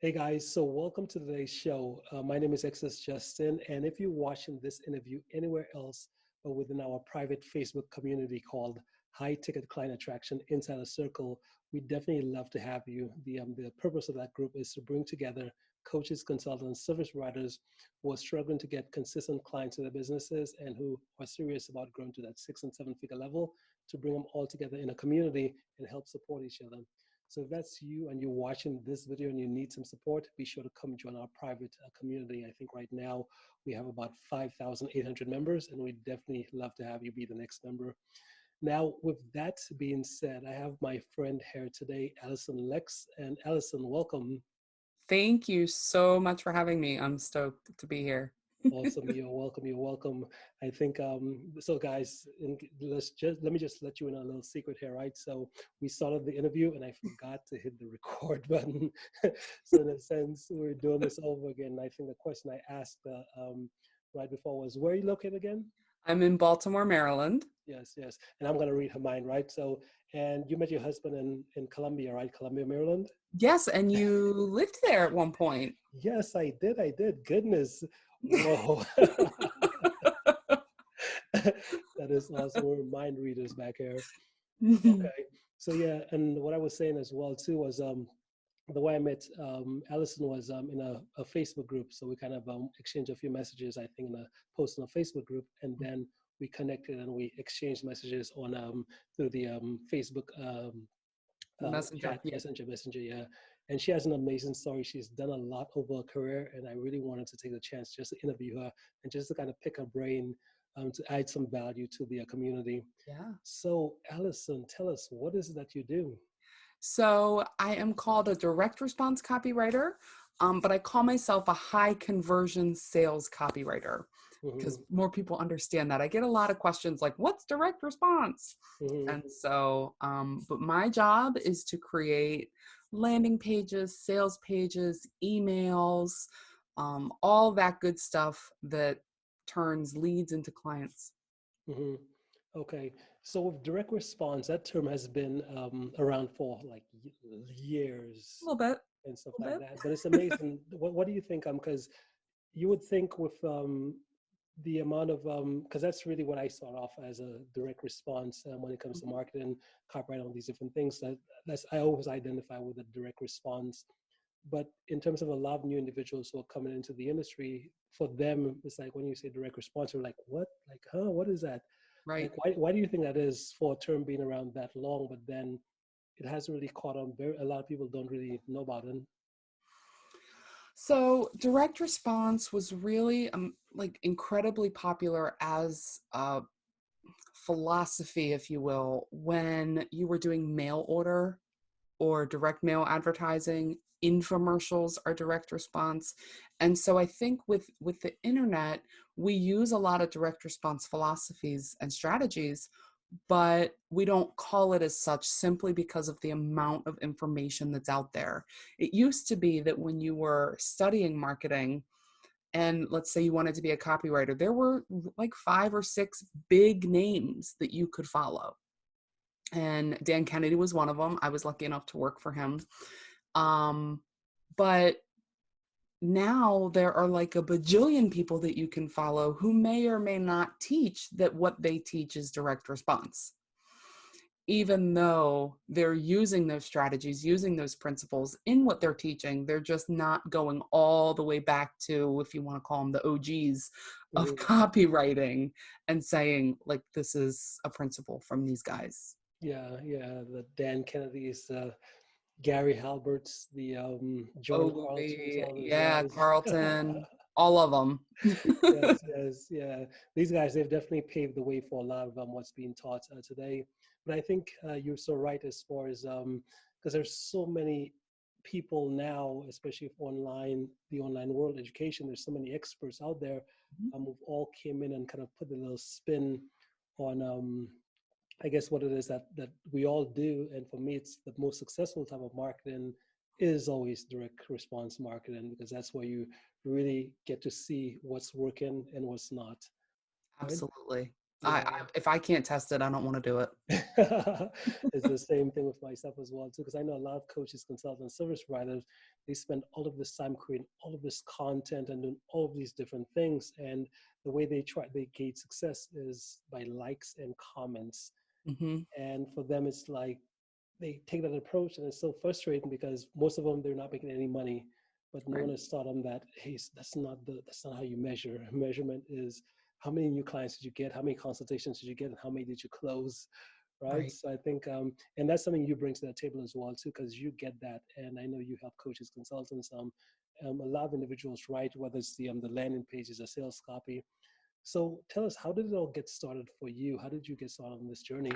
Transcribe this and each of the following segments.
Hey guys, so welcome to today's show. My name is Extus Justin, and if you're watching this interview anywhere else but within our private Facebook community called High Ticket Client Attraction Insider Circle, we definitely love to have you. The purpose of that group is to bring together coaches, consultants, service providers who are struggling to get consistent clients to their businesses and who are serious about growing to that 6 and 7 figure level, to bring them all together in a community and help support each other. So if that's you and you're watching this video and you need some support, be sure to come join our private community. I think right now we have about 5,800 members, and we'd definitely love to have you be the next member. Now, with that being said, I have my friend here today, Alyson Lex. And Alyson, welcome. Thank you so much for having me. I'm stoked to be here. Awesome. You're welcome. You're welcome. I think so guys, let me just let you in a little secret here, right? So we started the interview and I forgot to hit the record button. So in a sense, we're doing this over again. I think the question I asked right before was, where are you located again? I'm in Baltimore, Maryland. Yes, yes. And I'm gonna read her mind, right? So, and you met your husband in Columbia, right? Columbia, Maryland? Yes, and you lived there at one point. Yes, I did. I did. Goodness. Whoa. That is awesome. We're mind readers back here. Okay. So yeah, and what I was saying as well too was the way I met Alyson was in a Facebook group. So we kind of exchanged a few messages, I think, in a post in a Facebook group, and then we connected and we exchanged messages on through the Facebook Messenger. chat, Yeah. messenger, yeah. And she has an amazing story. She's done a lot over her career, and I really wanted to take the chance just to interview her and just to kind of pick her brain to add some value to the community. Yeah. So, Alyson, tell us, what is it that you do? So I am called a direct response copywriter, but I call myself a high conversion sales copywriter Hmm. because more people understand that. I get a lot of questions like, what's direct response? Hmm. And so, but my job is to create landing pages, sales pages, emails, all that good stuff that turns leads into clients. Hmm. Okay. So with direct response, that term has been around for like A years little bit, and stuff a like little that. But it's bit. amazing. What do you think? Because you would think with the amount of because that's really what I start off as a direct response when it comes to marketing, copyright, all these different things. That's I always identify with a direct response. But in terms of a lot of new individuals who are coming into the industry, for them, it's like when you say direct response, they're like, what? Like, huh? What is that? Like, Right. why do you think that is for a term being around that long, but then it hasn't really caught on? A lot of people don't really know about it. So direct response was really like incredibly popular as a philosophy, if you will, when you were doing mail order or direct mail advertising. Infomercials are direct response. And so I think with the internet, we use a lot of direct response philosophies and strategies, but we don't call it as such simply because of the amount of information that's out there. It used to be that when you were studying marketing, and let's say you wanted to be a copywriter, there were like 5 or 6 big names that you could follow. And Dan Kennedy was one of them. I was lucky enough to work for him. Um, but now there are like a bajillion people that you can follow who may or may not teach that what they teach is direct response, even though they're using those strategies, using those principles in what they're teaching. They're just not going all the way back to, if you want to call them the OGs of Mhm. copywriting, and saying, like, this is a principle from these guys. Yeah, yeah. The Dan Kennedy's, Gary Halbert's, the Jordan Carlton's, Ogilvy, all those yeah, guys. Carlton, all of them. Yes, yes, yeah. These guys, they've definitely paved the way for a lot of what's being taught today. But I think you're so right as far as because there's so many people now, especially if online, the online world education. There's so many experts out there who all came in and kind of put a little spin on I guess what it is that we all do. And for me, it's the most successful type of marketing is always direct response marketing because that's where you really get to see what's working and what's not. Right? Absolutely. Yeah. If I can't test it, I don't want to do it. It's the same thing with myself as well too, because I know a lot of coaches, consultants, service providers, they spend all of this time creating all of this content and doing all of these different things. And the way they gauge success is by likes and comments. Mm-hmm. And for them, it's like they take that approach, and it's so frustrating because most of them, they're not making any money, but no Right. one has taught them that, hey, that's not how you measure. Measurement is how many new clients did you get, how many consultations did you get, and how many did you close, right? Right. So I think, and that's something you bring to the table as well too, because you get that, and I know you help coaches, consultants, a lot of individuals, right? Whether it's the landing pages, a sales copy. So tell us, how did it all get started for you? How did you get started on this journey?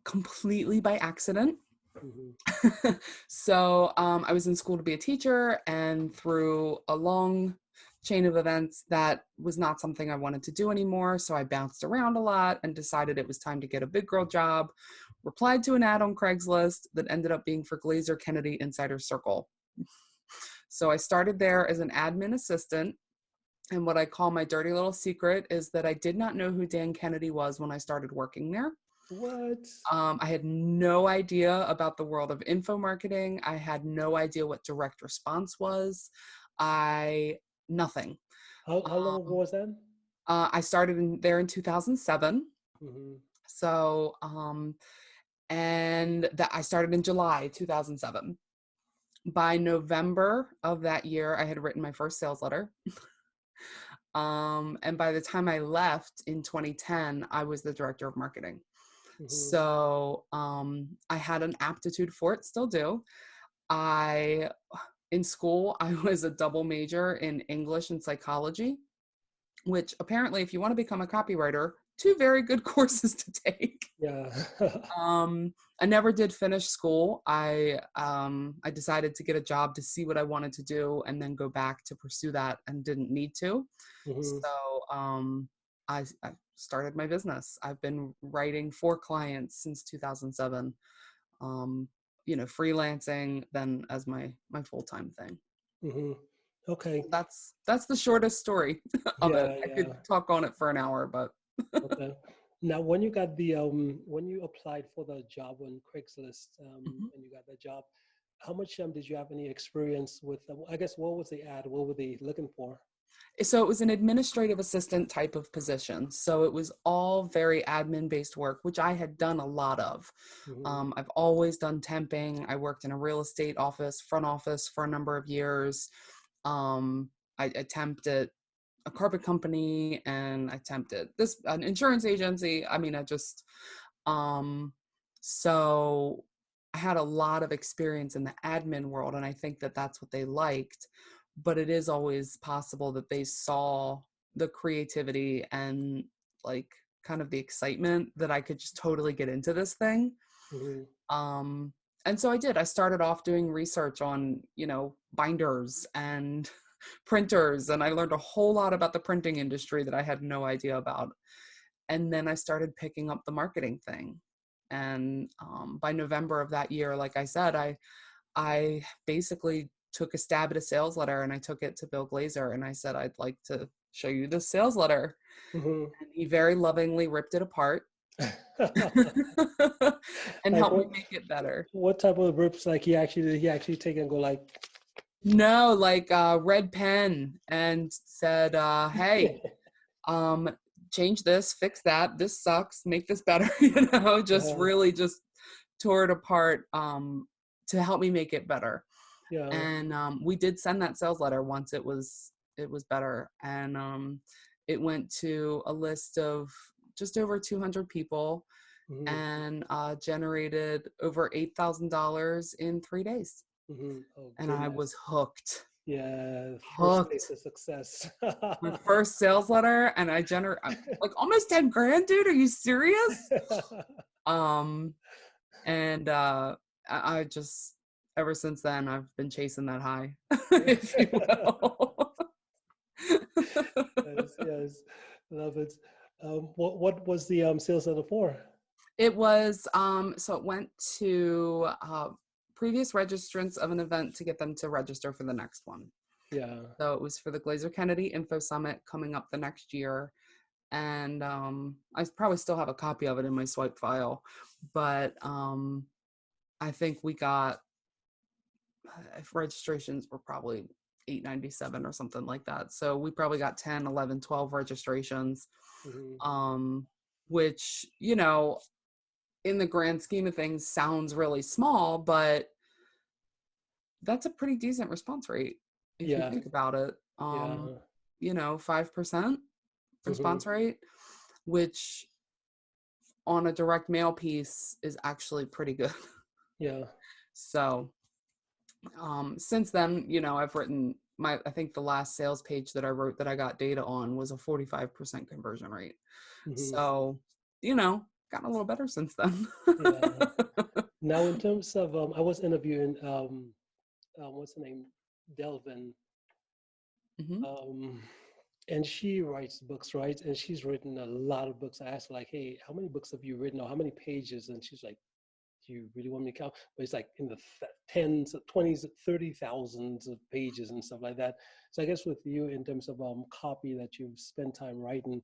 Completely by accident. Mm-hmm. So I was in school to be a teacher, and through a long chain of events, that was not something I wanted to do anymore. So I bounced around a lot and decided it was time to get a big girl job. Replied to an ad on Craigslist that ended up being for Glazer Kennedy Insider Circle. So I started there as an admin assistant. And what I call my dirty little secret is that I did not know who Dan Kennedy was when I started working there. What? I had no idea about the world of info marketing. I had no idea what direct response was. Nothing. How long ago Um, was that? I started there in 2007. Mm-hmm. So, and that I started in July 2007. By November of that year, I had written my first sales letter. And by the time I left in 2010, I was the director of marketing. Mm-hmm. So I had an aptitude for it, still do. In school, I was a double major in English and psychology, which apparently, if you want to become a copywriter, two very good courses to take. Yeah. I never did finish school. I decided to get a job to see what I wanted to do and then go back to pursue that, and didn't need to. Mm-hmm. So I started my business. I've been writing for clients since 2007. Freelancing then as my full-time thing. Mm-hmm. Okay. That's the shortest story of it. Yeah, I yeah. could talk on it for an hour, but Okay. Now, when you got when you applied for the job on Craigslist, Mhm. and you got the job, how much did you have any experience with? I guess what was the ad? What were they looking for? So it was an administrative assistant type of position. So it was all very admin based work, which I had done a lot of. Mm-hmm. I've always done temping. I worked in a real estate office, front office for a number of years. I temped at a carpet company, and I temped at an insurance agency. I mean, um, so I had a lot of experience in the admin world, and I think that that's what they liked. But it is always possible that they saw the creativity and like kind of the excitement that I could just totally get into this thing. Mm-hmm. Um, and so I did. I started off doing research on, binders and printers, and I learned a whole lot about the printing industry that I had no idea about. And then I started picking up the marketing thing. And by November of that year, like I said, I basically took a stab at a sales letter, and I took it to Bill Glazer, and I said, I'd like to show you this sales letter. Mm-hmm. And he very lovingly ripped it apart and Like helped me make it better. what type of rips like he actually take and go like No, like red pen, and said, hey, um, change this, fix that, this sucks, make this better, just uh, really just tore it apart to help me make it better. yeah. And we did send that sales letter once it was better, and it went to a list of just over 200 people, Mm-hmm. and generated over $8,000 in 3 days. Mm-hmm. Oh And I was goodness. hooked. Yeah, first taste Hooked. of success. My first sales letter, and I generate like almost 10 grand, dude. Are you serious? Um, and I just, ever since then, I've been chasing that high, if you will. Yes, yes, love it. What was the sales letter for? It was, so it went to previous registrants of an event to get them to register for the next one. Yeah. So it was for the Glazer Kennedy Info Summit coming up the next year. And I probably still have a copy of it in my swipe file, but I think we got if registrations were probably 897 or something like that. So we probably got 10, 11, 12 registrations, which, you know, in the grand scheme of things sounds really small, but that's a pretty decent response rate if you Yeah. think about it. Yeah. You know, 5% Hmm. response rate, which on a direct mail piece is actually pretty good. Yeah. So since then, you know, I've written I think the last sales page that I wrote that I got data on was a 45% conversion rate. Hmm. So, you know, gotten a little better since then. Yeah. Now, in terms of, I was interviewing, what's her name, Delvin, Hmm. um, and she writes books, right? And she's written a lot of books. I asked her, like, hey, how many books have you written, or how many pages? And she's like, do you really want me to count? But it's like in the tens, 20s, 30,000s of pages and stuff like that. So I guess with you, in terms of copy that you've spent time writing,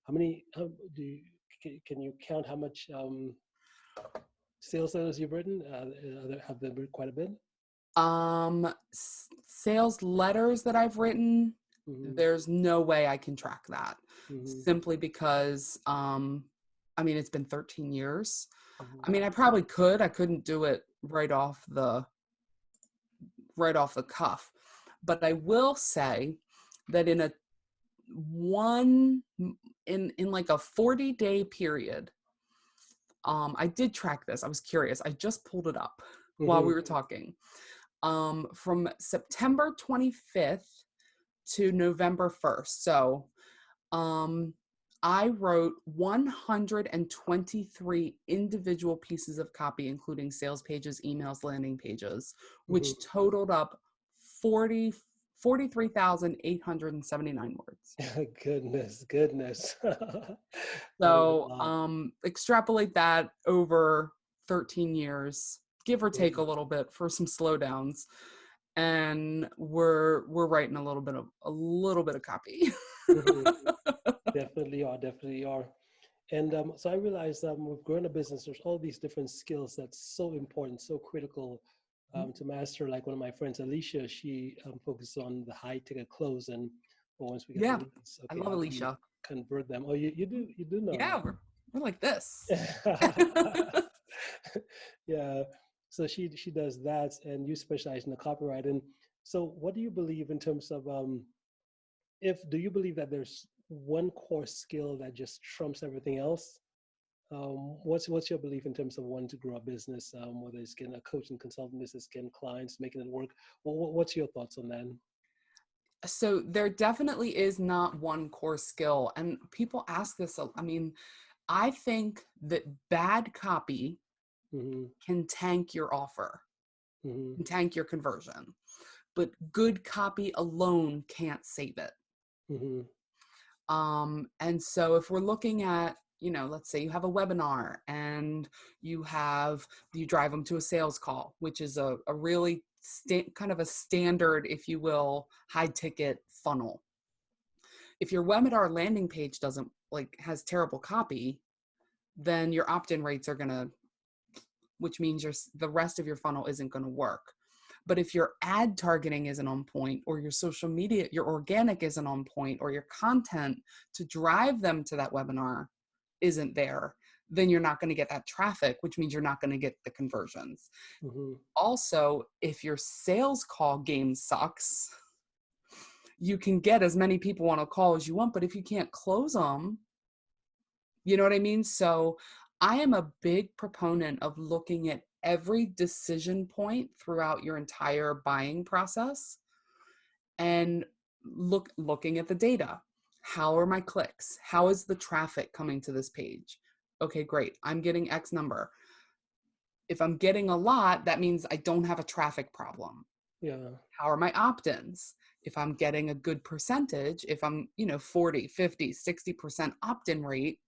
how many do you, can you count how much sales letters you've written? Have there been quite a bit? Sales letters that I've written, Hmm. there's no way I can track that, Hmm. simply because I mean, it's been 13 years. I Hmm. mean, I probably could. I couldn't do it right off the cuff. But I will say that one in like a 40-day period, I did track this. I was curious. I just pulled it up while Hmm. we were talking. From September 25th to November 1st. So um, I wrote 123 individual pieces of copy, including sales pages, emails, landing pages, Hmm. which totaled up 43,879 words. Goodness, goodness. That is a So lot. extrapolate that over 13 years, give or take Mhm. a little bit for some slowdowns. And we're writing a little bit of copy. Mhm. Definitely are, definitely are. And so I realized with growing a business, there's all these different skills that's so important, so critical to master. Like one of my friends, Alicia, she focuses on the high ticket close. And well, once we get the Yeah, leads, I okay, love how do we Alicia. convert them? Oh, you do know Yeah, we're like this. her. Yeah. So she does that, and you specialize in the copyright. And so, what do you believe in terms of if do you believe that there's one core skill that just trumps everything else? What's your belief in terms of wanting to grow a business, whether it's getting a coaching consultant business, getting clients, making it work? What's your thoughts on that? So there definitely is not one core skill. And people ask this. I mean, I think that bad copy Mm-hmm. can tank your offer, Mm-hmm. can tank your conversion, but good copy alone can't save it. Mm-hmm. And so if we're looking at, you know, let's say you have a webinar and you drive them to a sales call, which is a really kind of a standard, if you will, high ticket funnel. If your webinar landing page doesn't has terrible copy, then your opt-in rates are going to, which means the rest of your funnel isn't going to work. But if your ad targeting isn't on point, or your social media, your organic isn't on point, or your content to drive them to that webinar isn't there, then you're not going to get that traffic, which means you're not going to get the conversions. Mm-hmm. Also, if your sales call game sucks, you can get as many people on a call as you want, but if you can't close them, you know what I mean? So I am a big proponent of looking at every decision point throughout your entire buying process and looking at the data. How are my clicks? How is the traffic coming to this page? Okay, great. I'm getting X number. If I'm getting a lot, that means I don't have a traffic problem. Yeah. How are my opt-ins? If I'm getting a good percentage, if I'm, 40, 50, 60% opt-in rate,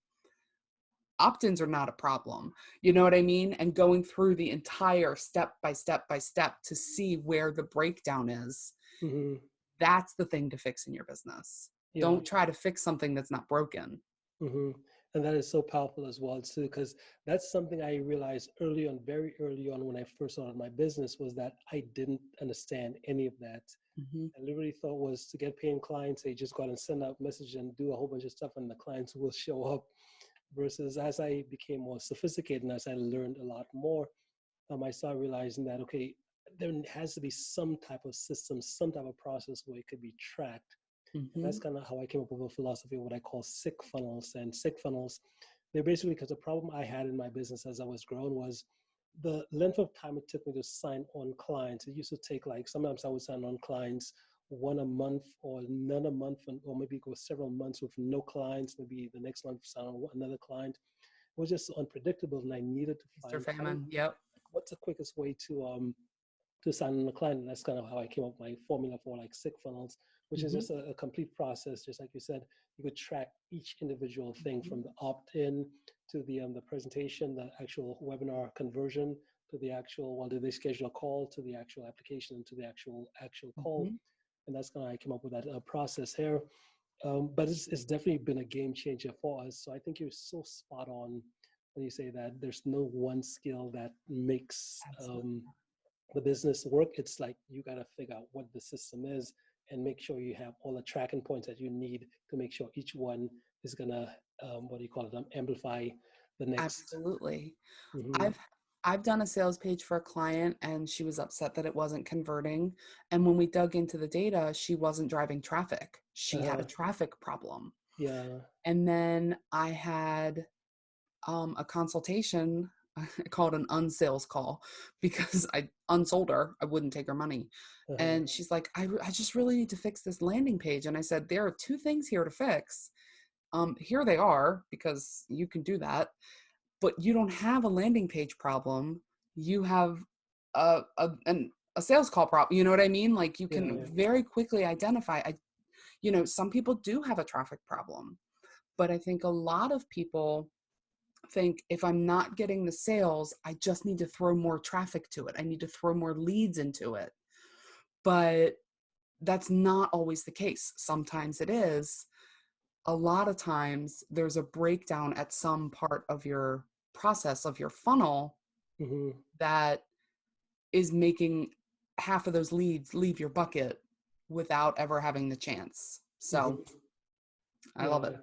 opt-ins are not a problem. You know what I mean? And going through the entire step by step by step to see where the breakdown is, Mm-hmm. that's the thing to fix in your business. Yeah. Don't try to fix something that's not broken. Mm-hmm. And that is so powerful as well too, because that's something I realized early on, very early on when I first started my business, was that I didn't understand any of that. Mm-hmm. I literally thought was to get paying clients, they just go out and send out message and do a whole bunch of stuff and the clients will show up. Versus as I became more sophisticated and as I learned a lot more, I started realizing that, okay, there has to be some type of system, some type of process where it could be tracked. And Mm-hmm. that's kind of how I came up with a philosophy of what I call sick funnels. And sick funnels, they're basically, because the problem I had in my business as I was growing was the length of time it took me to sign on clients. It used to take, like, sometimes I would sign on clients one a month or none a month, or maybe go several months with no clients. Maybe the next month sign on another client. It was just unpredictable, and I needed to Mr. find Famine. Yep. what's the quickest way to sign on a client. And that's kind of how I came up with my formula for like sick funnels, which is Mm-hmm. just a complete process. Just like you said, you could track each individual thing Mm-hmm. from the opt-in to the presentation, the actual webinar conversion, to the actual, well, did they schedule a call, to the actual application, to the actual call. Mm-hmm. And that's kind of how I came up with that process here. But it's definitely been a game changer for us. So I think you're so spot on when you say that there's no one skill that makes Absolutely. the business work. It's like you got to figure out what the system is and make sure you have all the tracking points that you need to make sure each one is gonna what do you call it, amplify the next. Absolutely. Hmm. I've I've done a sales page for a client and she was upset that it wasn't converting. And when we dug into the data, she wasn't driving traffic. She had a Uh, traffic problem. yeah. And then I had a consultation. I call it an unsales call because I unsold her. I wouldn't take her money. Uh, And she's like, I just really need to fix this landing page. And I said, there are two things here to fix. Here they are, because you can do that, but you don't have a landing page problem. You have a sales call problem. You know what I mean? Like you yeah. can very quickly identify, some people do have a traffic problem, but I think a lot of people think if I'm not getting the sales, I just need to throw more traffic to it. I need to throw more leads into it. But that's not always the case. Sometimes it is. A lot of times there's a breakdown at some part of your process of your funnel Hmm. that is making half of those leads leave your bucket without ever having the chance. Hmm. So I love Yeah. it.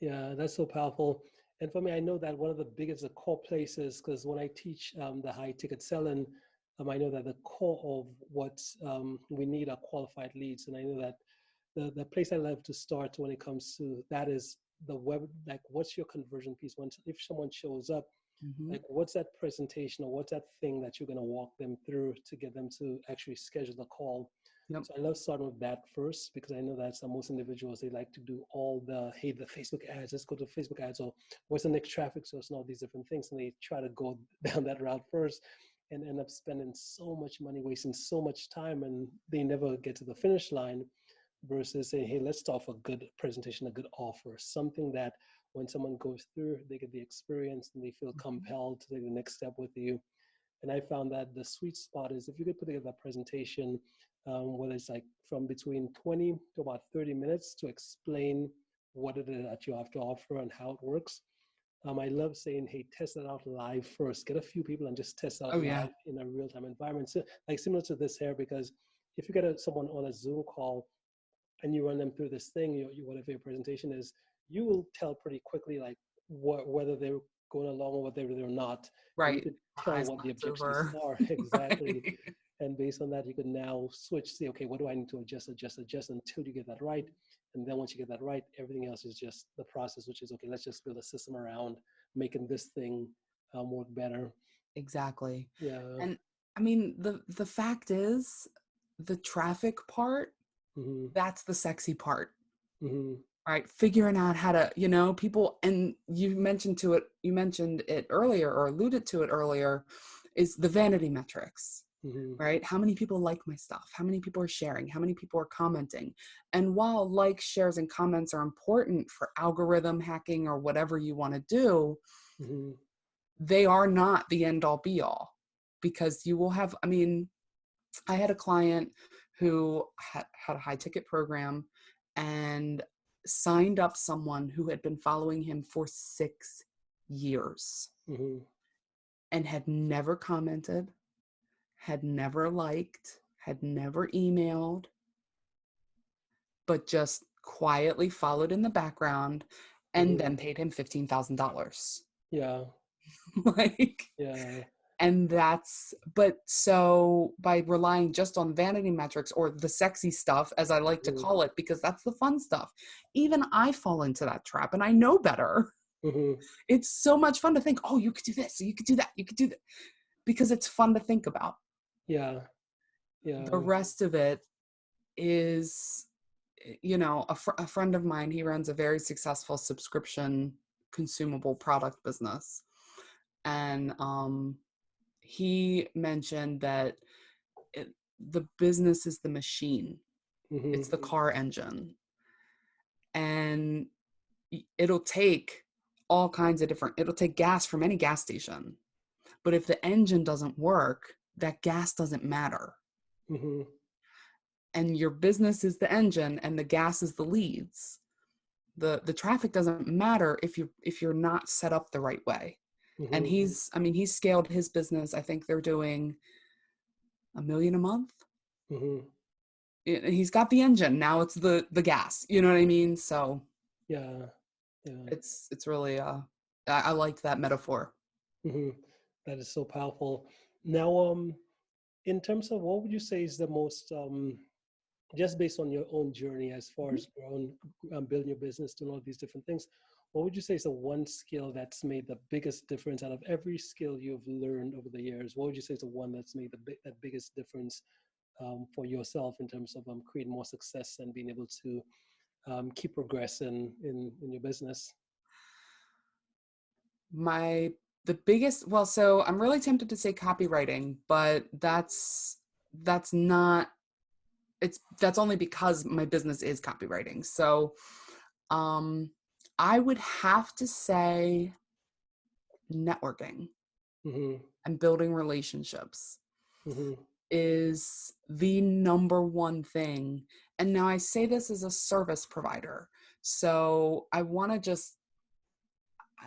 Yeah, that's so powerful. And for me, I know that one of the biggest, the core places, because when I teach the high ticket selling, I know that the core of what we need are qualified leads. And I know that the place I love to start when it comes to that is the web, like what's your conversion piece? Once, if someone shows up, Mm-hmm. like what's that presentation or what's that thing that you're going to walk them through to get them to actually schedule the call. Yep. So I love starting with that first, because I know that some most individuals, they like to do all the, hey, the Facebook ads, let's go to Facebook ads, or what's the next traffic source and all these different things, and they try to go down that route first and end up spending so much money, wasting so much time, and they never get to the finish line. Versus saying, hey, let's start off a good presentation, a good offer, something that when someone goes through, they get the experience and they feel compelled to take the next step with you. And I found that the sweet spot is if you could put together a presentation, whether it's like from between 20 to about 30 minutes to explain what it is that you have to offer and how it works. I love saying, hey, test it out live first. Get a few people and just test out Oh yeah. live in a real-time environment. So, like similar to this here, because if you get someone on a Zoom call and you run them through this thing, whatever your presentation is, you will tell pretty quickly like whether they're going along or whether they're not, and you Right. could The tell highs what and the lows objections over. are exactly. Right. And based on that, you can now switch, say, okay, what do I need to adjust until you get that right. And then once you get that right, everything else is just the process, which is, okay, let's just build a system around making this thing work better. Exactly. Yeah. And I mean, the fact is, the traffic part, Hmm. that's the sexy part. Hmm. Right? Figuring out how to, people, and you mentioned it earlier or alluded to it earlier, is the vanity metrics. Hmm. Right? How many people like my stuff? How many people are sharing? How many people are commenting? And while likes, shares, and comments are important for algorithm hacking or whatever you want to do, Hmm. they are not the end all be all, because you will have, I mean, I had a client who had a high ticket program, and signed up someone who had been following him for 6 years and had never commented, had never liked, had never emailed, but just quietly followed in the background and then paid him $15,000. Yeah. Like, Yeah. and but so by relying just on vanity metrics, or the sexy stuff, as I like to call it, because that's the fun stuff, even I fall into that trap and I know better. It's so much fun to think, oh, you could do this, you could do that, you could do that, because it's fun to think about. Yeah. Yeah. The rest of it is, you know, a friend of mine, he runs a very successful subscription consumable product business. And he mentioned that the business is the machine. It's the car engine. And it'll take all kinds of it'll take gas from any gas station. But if the engine doesn't work, that gas doesn't matter. And your business is the engine and the gas is the leads. The traffic doesn't matter if you're not set up the right way. And he's scaled his business. I think they're doing $1 million a month. He's got the engine. Now it's the gas. You know what I mean? So yeah. It's really I like that metaphor. That is so powerful. Now, in terms of what would you say is the most just based on your own journey as far as growing, building your business, doing all these different things, what would you say is the one skill that's made the biggest difference out of every skill you've learned over the years? What would you say is the one that's made that biggest difference for yourself in terms of creating more success and being able to keep progressing in your business? The biggest, well, so I'm really tempted to say copywriting, but that's not, that's only because my business is copywriting. So I would have to say networking and building relationships is the number one thing. And now I say this as a service provider. So I want to just,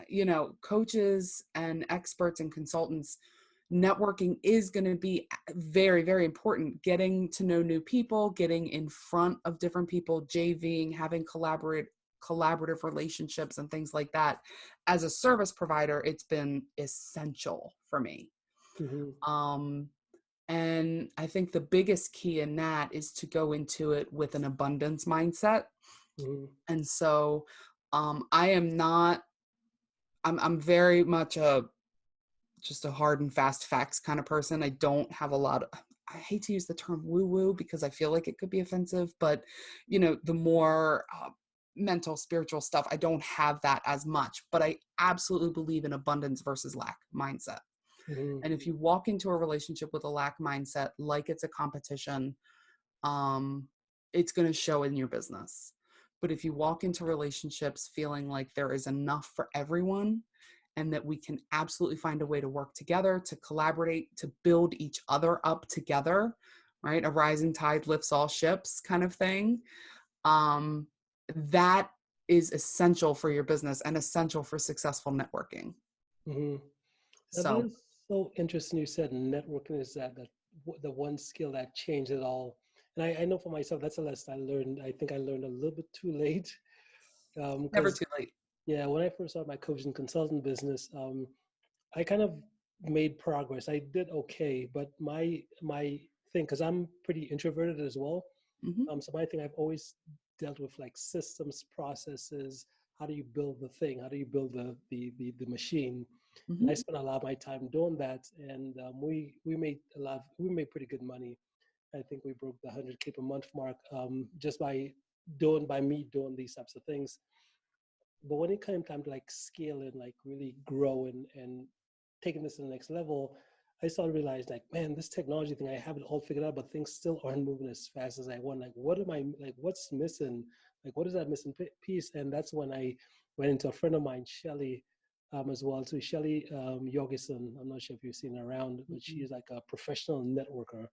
you know, coaches and experts and consultants, networking is going to be very, very important. Getting to know new people, getting in front of different people, JVing, having collaborative relationships and things like that. As a service provider, it's been essential for me. And I think the biggest key in that is to go into it with an abundance mindset. And so I'm very much just a hard and fast facts kind of person. I don't have a lot of, I hate to use the term woo woo because I feel like it could be offensive, but you know, the more mental, spiritual stuff, I don't have that as much, but I absolutely believe in abundance versus lack mindset. And if you walk into a relationship with a lack mindset, like it's a competition, it's going to show in your business. But if you walk into relationships feeling like there is enough for everyone and that we can absolutely find a way to work together, to collaborate, to build each other up together, right? A rising tide lifts all ships kind of thing. That is essential for your business and essential for successful networking. Now that is so interesting. You said networking is the one skill that changed it all. And I know for myself, that's a lesson I learned. I think I learned a little bit too late. Never too late. Yeah, when I first started my coaching consultant business, I kind of made progress. I did okay, but my thing, because I'm pretty introverted as well. So my thing, I've always dealt with like systems, processes. How do you build the thing? How do you build the machine? And I spent a lot of my time doing that, and we made pretty good money. I think we broke the 100K per month mark just by me doing these types of things. But when it came time to like scale and like really grow and taking this to the next level, I started to realize like, man, this technology thing, I have it all figured out, but things still aren't moving as fast as I want. Like, what's missing? Like, what is that missing piece? And that's when I went into a friend of mine, Shelly, as well. So Shelly Jorgensen, I'm not sure if you've seen her around, but she is like a professional networker.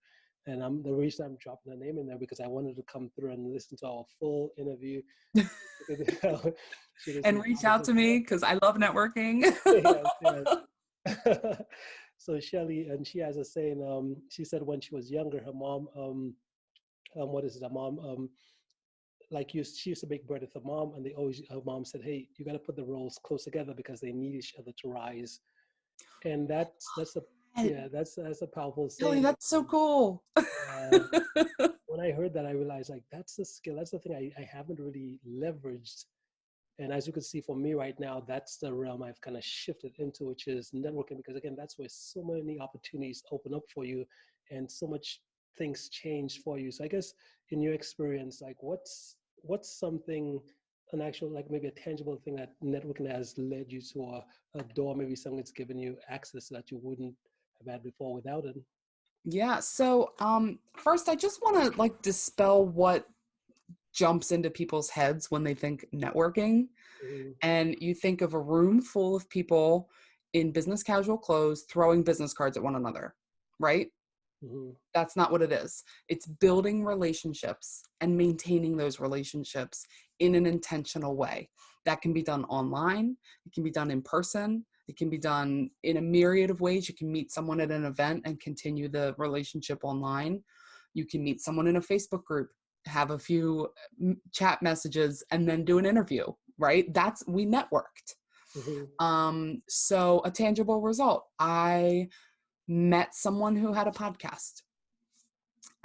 And the reason I'm dropping her name in there because I wanted to come through and listen to our full interview. She did And some reach out wonderful to me because I love networking. yes, yes. So Shelly, and she has a saying. She said when she was younger, her mom, what is it? Her mom, she used to make bread with her mom, and her mom said, "Hey, you got to put the rolls close together because they need each other to rise." And that's a yeah, that's a powerful Kelly, saying. that's so cool. Uh, when I heard that, I realized like that's the skill. That's the thing I haven't really leveraged. And as you can see for me right now, that's the realm I've kind of shifted into, which is networking, because again, that's where so many opportunities open up for you and so much things change for you. So I guess in your experience, like what's something, an actual, like maybe a tangible thing that networking has led you to a door, maybe something that's given you access that you wouldn't have had before without it? Yeah. So first I just want to like dispel what jumps into people's heads when they think networking. Mm-hmm. And you think of a room full of people in business casual clothes throwing business cards at one another, right? Mm-hmm. That's not what it is. It's building relationships and maintaining those relationships in an intentional way. That can be done online, it can be done in person, it can be done in a myriad of ways. You can meet someone at an event and continue the relationship online. You can meet someone in a Facebook group, have a few chat messages, and then do an interview, right? We networked. Mm-hmm. So a tangible result. I met someone who had a podcast.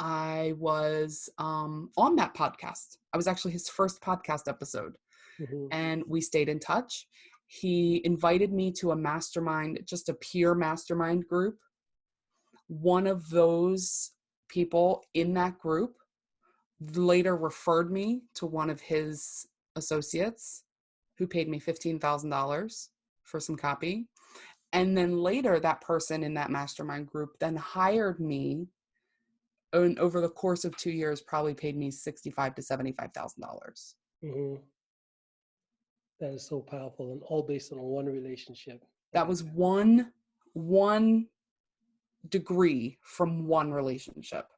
I was on that podcast. I was actually his first podcast episode, Mm-hmm. and we stayed in touch. He invited me to a mastermind, just a peer mastermind group. One of those people in that group later referred me to one of his associates who paid me $15,000 for some copy. And then later, that person in that mastermind group then hired me, and over the course of 2 years, probably paid me $65,000 to $75,000. Mm-hmm. That is so powerful and all based on one relationship. That was one degree from one relationship.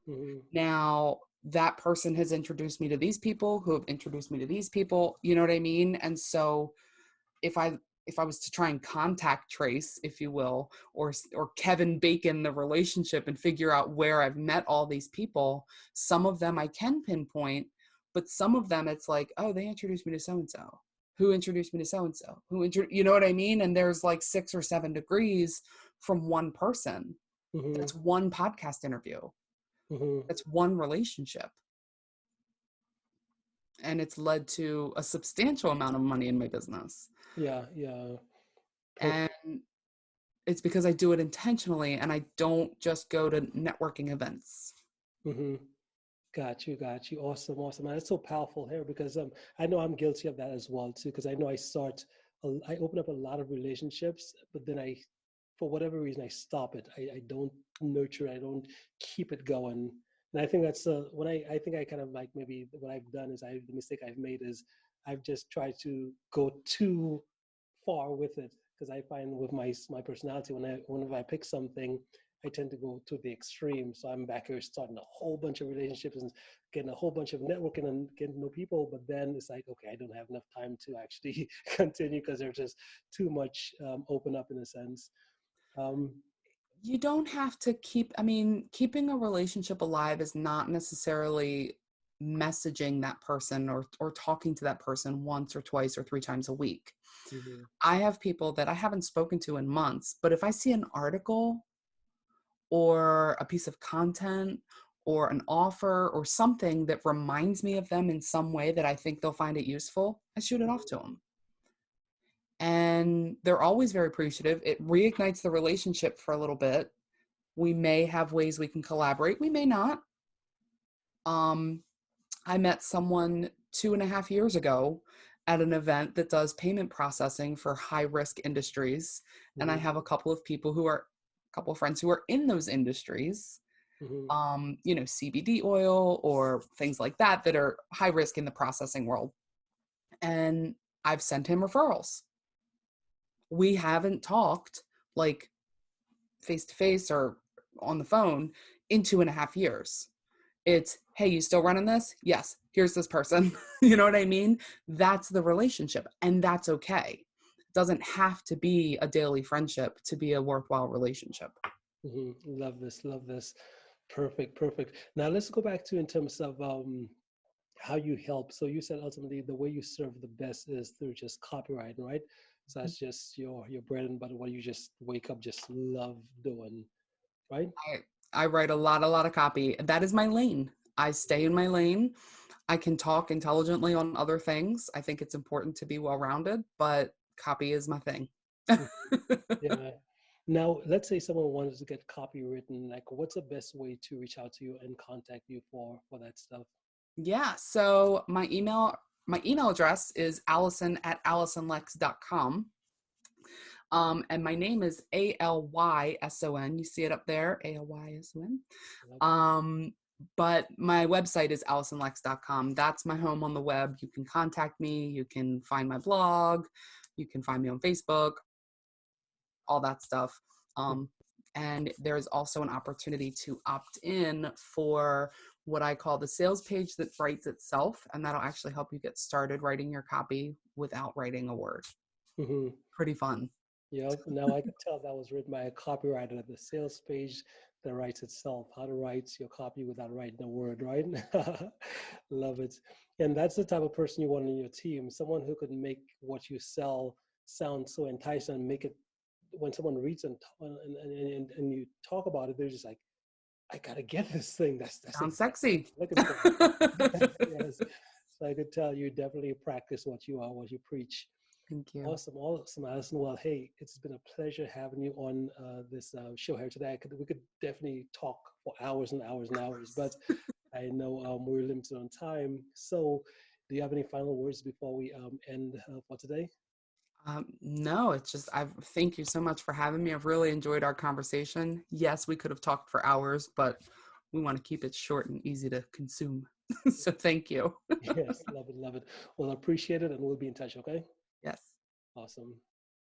Mm-hmm. Now, that person has introduced me to these people who have introduced me to these people. You know what I mean? And so if I was to try and contact trace, if you will, or Kevin Bacon the relationship and figure out where I've met all these people, some of them I can pinpoint, but some of them it's like, oh, they introduced me to so and so, who introduced me to so and so, you know what I mean? And there's like 6 or 7 degrees from one person. Mm-hmm. That's one podcast interview. Mm-hmm. That's one relationship. And it's led to a substantial amount of money in my business. Yeah, yeah. And Perfect. it's because I do it intentionally and I don't just go to networking events. Mm-hmm. Got you. Awesome, awesome. And that's so powerful here because I know I'm guilty of that as well too. Because I know I open up a lot of relationships, but then for whatever reason, I stop it. I don't nurture it. I don't keep it going. And I think that's when I think I kind of like maybe what I've done is the mistake I've made is I've just tried to go too far with it because I find with my personality whenever I pick something, I tend to go to the extreme. So I'm back here starting a whole bunch of relationships and getting a whole bunch of networking and getting to know people. But then it's like, okay, I don't have enough time to actually continue because there's just too much open up in a sense. Um, You don't have to keeping a relationship alive is not necessarily messaging that person or talking to that person once or twice or 3 times a week. mm-hmm, I have people that I haven't spoken to in months, but if I see an article or a piece of content or an offer or something that reminds me of them in some way that I think they'll find it useful, I shoot it off to them. And they're always very appreciative. It reignites the relationship for a little bit. We may have ways we can collaborate. We may not. I met someone 2.5 years ago at an event that does payment processing for high risk industries. And I mm-hmm, have a couple of friends who are in those industries, mm-hmm, CBD oil or things like that are high risk in the processing world. And I've sent him referrals. We haven't talked like face to face or on the phone in 2.5 years. It's, hey, you still running this? Yes. Here's this person. You know what I mean? That's the relationship, and that's okay. It doesn't have to be a daily friendship to be a worthwhile relationship. Love this, love this. Perfect, perfect. Now let's go back to in terms of how you help. So you said ultimately the way you serve the best is through just copywriting, right? So that's just your bread and butter, what you just wake up just love doing, right? I write a lot of copy. That is my lane. I stay in my lane. I can talk intelligently on other things. I think it's important to be well-rounded, but copy is my thing. Mhm. Yeah. Now, let's say someone wanted to get copy written, like what's the best way to reach out to you and contact you for that stuff? Yeah. So my email address is Alyson@AlysonLex.com. And my name is Alyson. You see it up there, Alyson. Love it. But my website is AlysonLex.com. That's my home on the web. You can contact me. You can find my blog. You can find me on Facebook, all that stuff. Um, and there's also an opportunity to opt in for what I call the sales page that writes itself. And that'll actually help you get started writing your copy without writing a word. Hmm. Pretty fun. Yep. Now I could tell that was written by a copywriter. The sales page that writes itself. How to write your copy without writing a word, right? Love it. And that's the type of person you want on your team. Someone who could make what you sell sound so enticing and make it when someone reads and you talk about it, they're just like, I gotta get this thing. That's Sounds exactly what sexy. I'm looking for. Yes. So I could tell you definitely practice what you preach. Thank you. Awesome, awesome, Alyson. Well, hey, it's been a pleasure having you on this show here today. We could definitely talk for hours and hours and hours, but I know we're limited on time. So, do you have any final words before we end for today? No, it's just, thank you so much for having me. I've really enjoyed our conversation. Yes, we could have talked for hours, but we want to keep it short and easy to consume. So thank you. Yes, love it, love it. Well, I appreciate it, and we'll be in touch. Okay, Yes. awesome.